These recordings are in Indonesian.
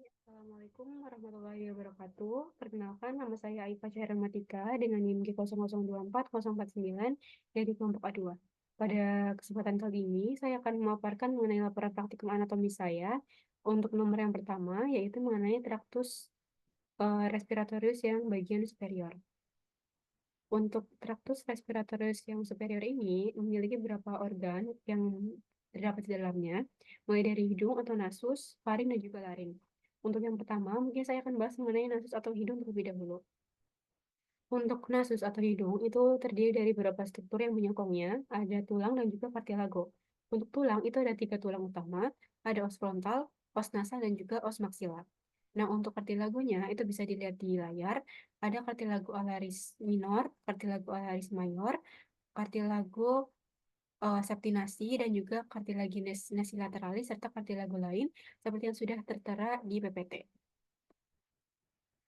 Assalamualaikum warahmatullahi wabarakatuh. Perkenalkan, nama saya Aifa Syahiramatika dengan NIM G0024-049 dari kelompok A2. Pada kesempatan kali ini, saya akan memaparkan mengenai laporan praktikum anatomi saya untuk nomor yang pertama, yaitu mengenai traktus respiratorius yang bagian superior. Untuk traktus respiratorius yang superior ini memiliki beberapa organ yang terdapat di dalamnya, mulai dari hidung atau nasus, faring, dan juga laring. Untuk yang pertama, mungkin saya akan bahas mengenai nasus atau hidung terlebih dahulu. Untuk nasus atau hidung itu terdiri dari beberapa struktur yang menyokongnya, ada tulang dan juga kartilago. Untuk tulang itu ada 3 tulang utama, ada os frontal, os nasal, dan juga os maksila. Nah, untuk kartilagonya itu bisa dilihat di layar, ada kartilago alaris minor, kartilago alaris mayor, kartilago septinasi, dan juga kartilagi nasi lateralis, serta kartilago lain seperti yang sudah tertera di PPT.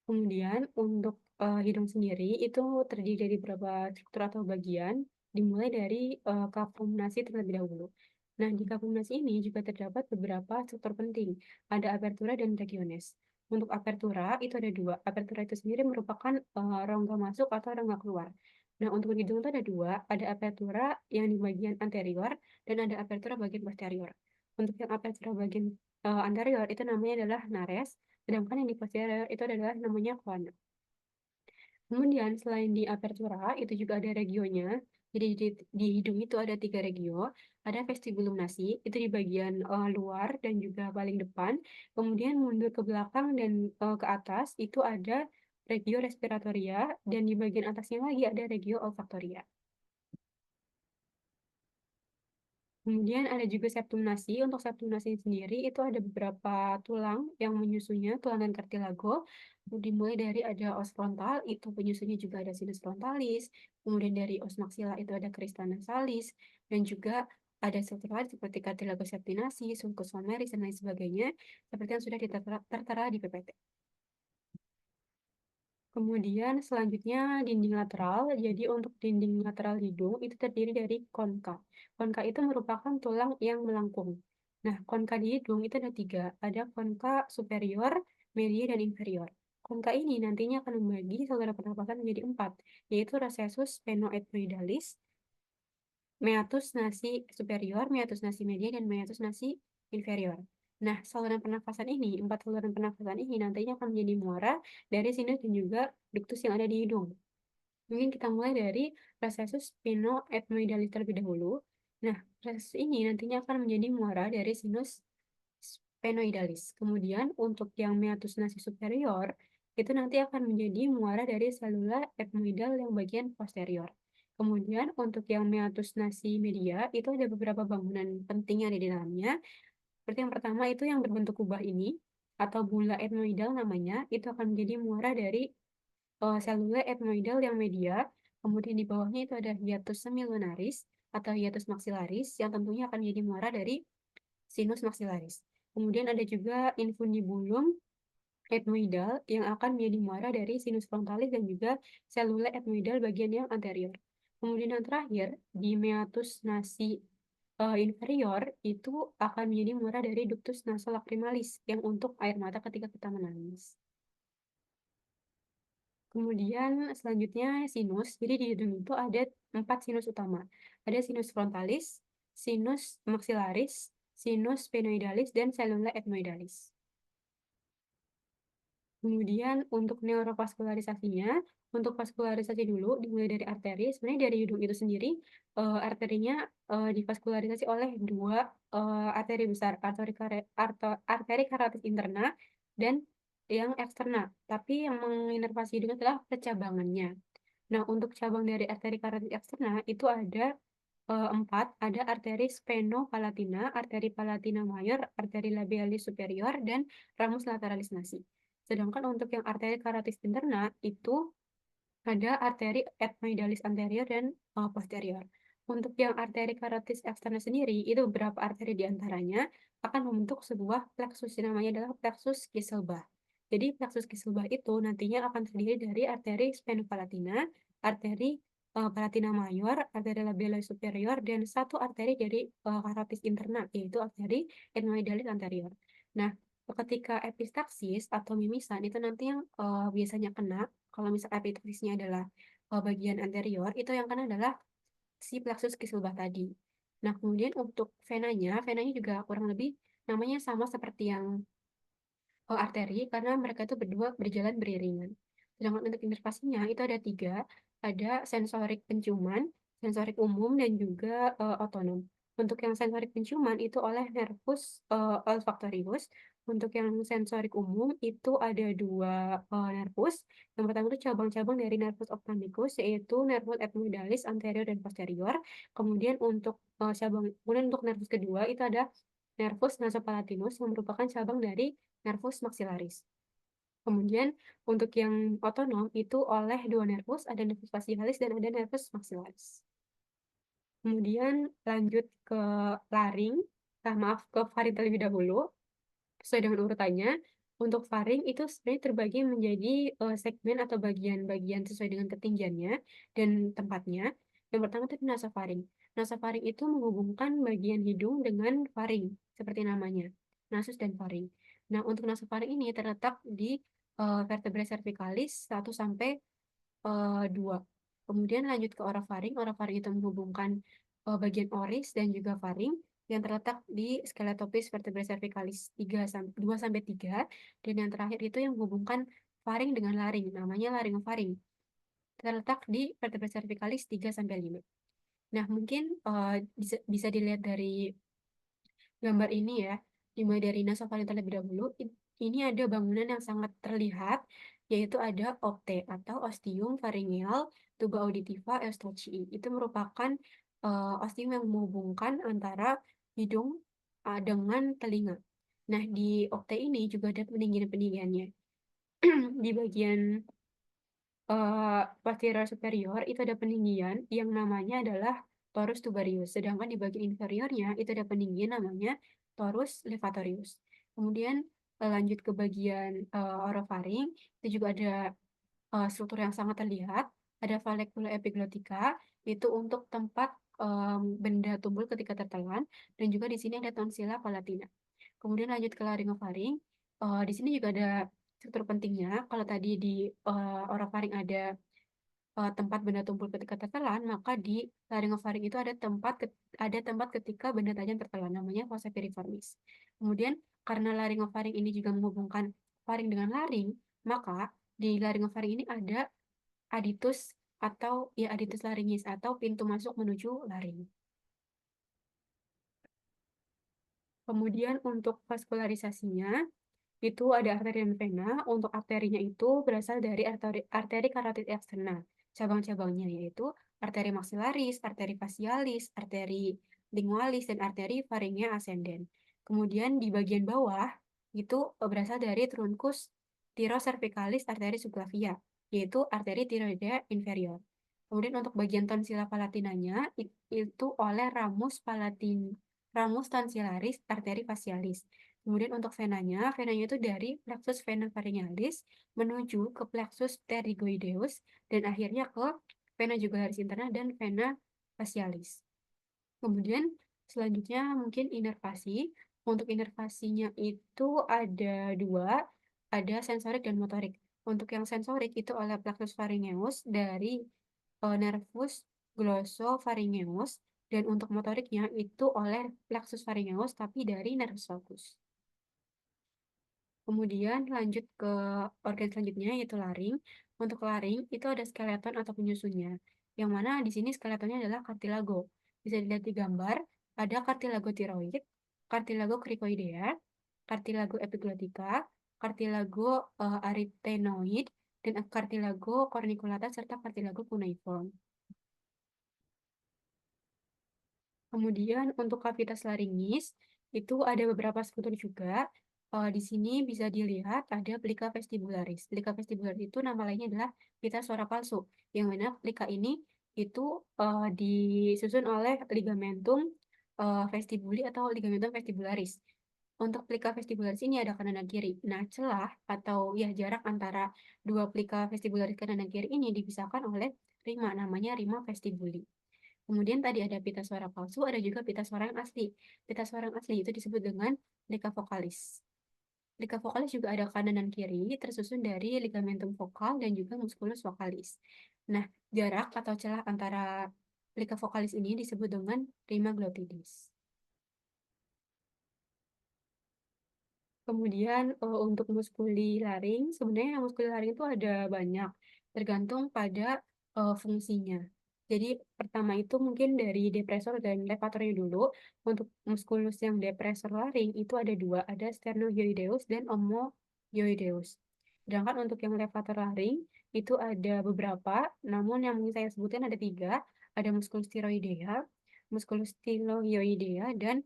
Kemudian untuk hidung sendiri itu terdiri dari beberapa struktur atau bagian, dimulai dari kapum nasi terlebih dahulu. Nah, di kapum nasi ini juga terdapat beberapa struktur penting, ada apertura dan regiones. Untuk apertura itu ada 2. Apertura itu sendiri merupakan rongga masuk atau rongga keluar. Nah, untuk hidung itu ada 2, ada apertura yang di bagian anterior dan ada apertura bagian posterior. Untuk yang apertura bagian anterior itu namanya adalah nares, sedangkan yang di posterior itu adalah namanya koana. Kemudian selain di apertura, itu juga ada regionya. Jadi di hidung itu ada 3 regio. Ada vestibulum nasi, itu di bagian luar dan juga paling depan. Kemudian mundur ke belakang dan ke atas, itu ada regio respiratoria, dan di bagian atasnya lagi ada regio olfaktoria. Kemudian ada juga septum nasi. Untuk septum nasi sendiri itu ada beberapa tulang yang menyusunnya, tulang dan kartilago. Dimulai dari ada os frontal, itu penyusunnya juga ada sinus frontalis. Kemudian dari os maxilla itu ada crista nasalis. Dan juga ada struktur lain seperti kartilago septinasi, sulcus vulgaris, dan lain sebagainya. Seperti yang sudah tertera di PPT. Kemudian selanjutnya dinding lateral. Jadi untuk dinding lateral hidung itu terdiri dari konka. Konka itu merupakan tulang yang melengkung. Nah, konka di hidung itu ada 3. Ada konka superior, media, dan inferior. Konka ini nantinya akan membagi saluran pernapasan menjadi 4, yaitu recessus sphenoethmoidalis, meatus nasi superior, meatus nasi media, dan meatus nasi inferior. Nah, saluran pernafasan ini, 4 saluran pernafasan ini nantinya akan menjadi muara dari sinus dan juga ductus yang ada di hidung. Mungkin kita mulai dari recessus sphenoethmoidalis terlebih dahulu. Nah, recessus ini nantinya akan menjadi muara dari sinus sphenoidalis. Kemudian untuk yang meatus nasi superior, itu nanti akan menjadi muara dari selula ethmoidal yang bagian posterior. Kemudian untuk yang meatus nasi media, itu ada beberapa bangunan penting yang ada di dalamnya. Seperti yang pertama itu yang berbentuk kubah ini, atau bula ethmoidal namanya, itu akan menjadi muara dari selula ethmoidal yang media. Kemudian di bawahnya itu ada hiatus semilunaris atau hiatus maxillaris, yang tentunya akan menjadi muara dari sinus maxillaris. Kemudian ada juga infundibulum ethmoidal yang akan menjadi muara dari sinus frontalis dan juga selula ethmoidal bagian yang anterior. Kemudian yang terakhir, di meatus nasi inferior itu akan menjadi muara dari ductus nasolacrimalis yang untuk air mata ketika kita menangis. Kemudian selanjutnya sinus. Jadi di hidung itu ada 4 sinus utama. Ada sinus frontalis, sinus maxillaris, sinus sphenoidalis, dan selula ethmoidalis. Kemudian untuk neurovaskularisasinya, untuk vaskularisasi dulu dimulai dari arteri. Sebenarnya dari hidung itu sendiri arterinya divaskularisasi oleh 2 arteri besar, arteri karatis interna dan yang eksterna. Tapi yang menginervasi hidung adalah percabangannya. Nah, untuk cabang dari arteri karatis eksterna itu ada 4, ada arteri spheno-palatina, arteri palatina mayor, arteri labialis superior, dan ramus lateralis nasi. Sedangkan untuk yang arteri karatis interna itu ada arteri ethmoidalis anterior dan posterior. Untuk yang arteri karatis eksterna sendiri, itu beberapa arteri diantaranya akan membentuk sebuah plexus, yang namanya adalah plexus Kieselbach. Jadi plexus Kieselbach itu nantinya akan terdiri dari arteri sphenopalatina, arteri palatina mayor, arteri labialis superior, dan 1 arteri dari karatis interna, yaitu arteri ethmoidalis anterior. Nah, Ketika epistaksis atau mimisan itu nanti yang, biasanya kena, kalau misal epistaksisnya adalah, bagian anterior, itu yang kena adalah si plexus kifludah tadi. Nah, kemudian untuk venanya juga kurang lebih namanya sama seperti yang arteri karena mereka itu berdua berjalan beriringan. Sedangkan untuk inervasinya itu ada tiga, ada sensorik penciuman, sensorik umum, dan juga otonom. Untuk yang sensorik penciuman itu oleh nervus olfactorius. Untuk yang sensorik umum itu ada dua nervus. Yang pertama itu cabang-cabang dari nervus ophthalmicus yaitu nervus epimedalis anterior dan posterior. Kemudian untuk nervus kedua itu ada nervus nasopalatinus yang merupakan cabang dari nervus maxillaris. Kemudian untuk yang otonom itu oleh dua nervus, ada nervus facialis dan ada nervus maxillaris. Kemudian lanjut ke laring, maaf ke faring terlebih dahulu. Sesuai dengan urutannya, untuk faring itu sebenarnya terbagi menjadi segmen atau bagian-bagian sesuai dengan ketinggiannya dan tempatnya. Yang pertama itu nasofaring. Nasofaring itu menghubungkan bagian hidung dengan faring, seperti namanya, nasus dan faring. Nah, untuk nasofaring ini terletak di vertebrae cervicalis 1 sampai 2. Kemudian lanjut ke orofaring. Orofaring itu menghubungkan bagian oris dan juga faring yang terletak di skeletopis vertebrae cervicalis 2 sampai 3, dan yang terakhir itu yang menghubungkan faring dengan laring, namanya laringofaring. Terletak di vertebrae cervicalis 3 sampai 5. Nah, mungkin bisa dilihat dari gambar ini ya, dimulai dari nasofaring terlebih dahulu. Ini ada bangunan yang sangat terlihat, yaitu ada opte atau ostium pharyngeal tuba auditiva eustochii. Itu merupakan ostium yang menghubungkan antara hidung dengan telinga. Nah, di opte ini juga ada peninggian-peninggiannya. Di bagian posterior superior itu ada peninggian yang namanya adalah torus tubarius, sedangkan di bagian inferiornya itu ada peninggian namanya torus levatorius. Kemudian lanjut ke bagian orofaring, itu juga ada struktur yang sangat terlihat, ada vallecula epiglottica, itu untuk tempat benda tumbul ketika tertelan, dan juga di sini ada tonsilla palatina. Kemudian lanjut ke laringofaring, di sini juga ada struktur pentingnya. Kalau tadi di orofaring ada tempat benda tumpul ketika tertelan, maka di laringofaring itu ada tempat ketika benda tajam tertelan, namanya fossa piriformis. Kemudian karena laringofaring ini juga menghubungkan faring dengan laring, maka di laringofaring ini ada aditus atau ya aditus laringis atau pintu masuk menuju laring. Kemudian untuk vaskularisasinya, itu ada arteri dan vena. Untuk arterinya itu berasal dari arteri karotid eksterna. Cabang-cabangnya yaitu arteri maxillaris, arteri facialis, arteri lingualis, dan arteri faringea ascendens. Kemudian di bagian bawah itu berasal dari truncus thyrocervicalis arteri subclavia, yaitu arteri tiroidea inferior. Kemudian untuk bagian tonsila palatinanya itu oleh ramus tonsillaris arteri facialis. Kemudian untuk venanya itu dari plexus vena pharyngealis menuju ke plexus pterygoideus dan akhirnya ke vena jugularis interna dan vena facialis. Kemudian selanjutnya mungkin inervasi. Untuk inervasinya itu ada dua, ada sensorik dan motorik. Untuk yang sensorik itu oleh plexus pharyngeus dari nervus glossopharyngeus, dan untuk motoriknya itu oleh plexus pharyngeus tapi dari nervus vagus. Kemudian lanjut ke organ selanjutnya yaitu laring. Untuk laring itu ada skeleton atau penyusunnya, yang mana di sini skeletonnya adalah cartilago. Bisa dilihat di gambar, ada cartilago tiroid, cartilago cricoidea, cartilago epiglottica, cartilago arytenoid, dan cartilago corniculata serta cartilago cuneiform. Kemudian untuk kavitas laringis itu ada beberapa struktur juga. Di sini bisa dilihat ada plica vestibularis. Plica vestibularis itu nama lainnya adalah pita suara palsu, yang mana plica ini itu disusun oleh ligamentum vestibuli atau ligamentum vestibularis. Untuk plica vestibularis ini ada kanan dan kiri. Nah, celah atau ya jarak antara dua plica vestibularis kanan dan kiri ini dipisahkan oleh rima, namanya rima vestibuli. Kemudian tadi ada pita suara palsu, ada juga pita suara yang asli. Pita suara yang asli itu disebut dengan plica vokalis. Plika vokalis juga ada kanan dan kiri, tersusun dari ligamentum vokal dan juga musculus vocalis. Nah, jarak atau celah antara plika vokalis ini disebut dengan rima glottidis. Kemudian untuk muskuli laring, sebenarnya muskuli laring itu ada banyak, tergantung pada fungsinya. Jadi pertama itu mungkin dari depresor dan levatornya dulu. Untuk muskulus yang depresor laring itu ada dua, ada sternohyoideus dan omohyoideus. Sedangkan untuk yang levator laring itu ada beberapa, namun yang mungkin saya sebutkan ada tiga, ada musculus thyroidea, musculus stylohyoidea, dan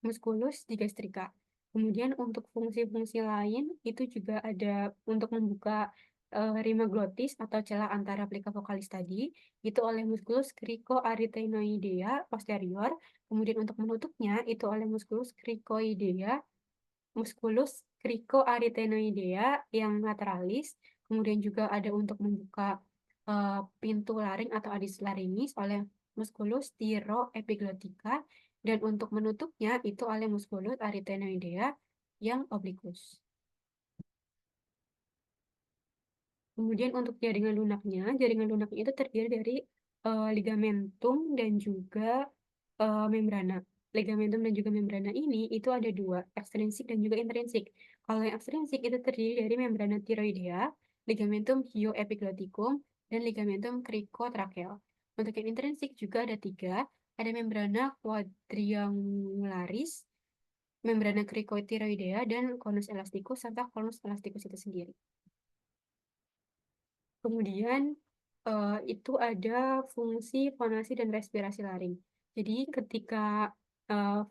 musculus digastrika. Kemudian untuk fungsi-fungsi lain itu juga ada untuk membuka rima glotis atau celah antara plika vokalis tadi itu oleh musculus cricoarytenoidea posterior. Kemudian untuk menutupnya itu oleh musculus cricoarytenoidea yang lateralis. Kemudian juga ada untuk membuka pintu laring atau adis laringus oleh musculus thyroepiglottica, dan untuk menutupnya itu oleh musculus arytenoidea yang obliquus. Kemudian untuk jaringan lunaknya itu terdiri dari ligamentum dan juga membrana. Ligamentum dan juga membrana ini itu ada dua, ekstrinsik dan juga intrinsik. Kalau yang ekstrinsik itu terdiri dari membrana tiroidea, ligamentum hyoepigloticum, dan ligamentum cricotracheal. Untuk yang intrinsik juga ada tiga, ada membrana quadriangularis, membrana cricotiroidea, dan conus elasticus, serta conus elasticus itu sendiri. Kemudian itu ada fungsi fonasi dan respirasi laring. Jadi ketika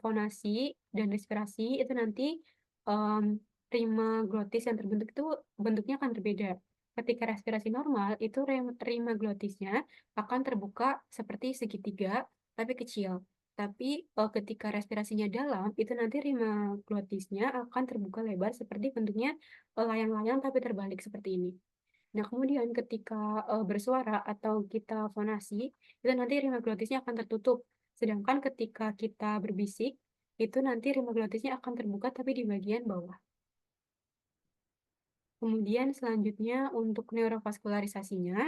fonasi dan respirasi itu nanti em, rima glotis yang terbentuk itu bentuknya akan berbeda. Ketika respirasi normal itu rima glotisnya akan terbuka seperti segitiga tapi kecil. Tapi ketika respirasinya dalam itu nanti rima glotisnya akan terbuka lebar seperti bentuknya layang-layang tapi terbalik seperti ini. Nah, kemudian ketika bersuara atau kita fonasi, itu nanti rima glotisnya akan tertutup. Sedangkan ketika kita berbisik, itu nanti rima glotisnya akan terbuka tapi di bagian bawah. Kemudian selanjutnya untuk neurovaskularisasinya,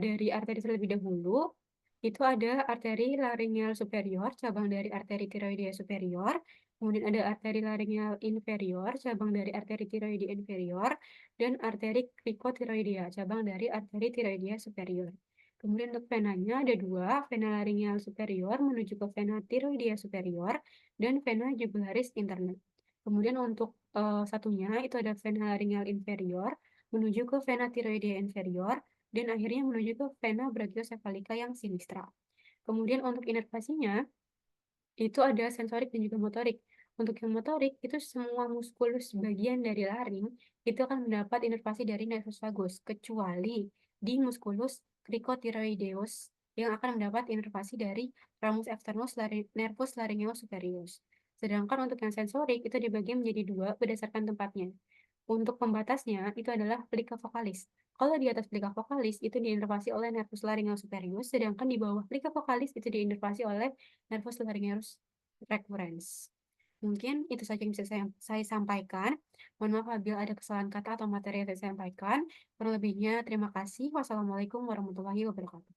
dari arteri terlebih dahulu, itu ada arteri laringeal superior, cabang dari arteri tiroidea superior. Kemudian ada arteri laringeal inferior, cabang dari arteri tiroidea inferior. Dan arteri cricotiroidea, cabang dari arteri tiroidea superior. Kemudian untuk venanya ada dua, vena laringeal superior menuju ke vena tiroidea superior, dan vena jugularis interna. Kemudian untuk satunya itu ada vena laringeal inferior menuju ke vena tiroidea inferior, dan akhirnya menuju ke vena brachiocephalica yang sinistra. Kemudian untuk inervasinya itu ada sensorik dan juga motorik. Untuk yang motorik itu semua muskulus bagian dari laring itu akan mendapat inervasi dari nervus vagus kecuali di muskulus cricotiroideus yang akan mendapat inervasi dari ramus externus nervus laryngeus superius. Sedangkan untuk yang sensorik itu dibagi menjadi dua berdasarkan tempatnya. Untuk pembatasnya itu adalah plika vokalis. Kalau di atas plika vokalis itu diinervasi oleh nervus laryngeus superius, sedangkan di bawah plika vokalis itu diinervasi oleh nervus laryngeus recurrens. Mungkin itu saja yang bisa saya sampaikan. Mohon maaf apabila ada kesalahan kata atau materi yang saya sampaikan. Kurang lebihnya, terima kasih. Wassalamualaikum warahmatullahi wabarakatuh.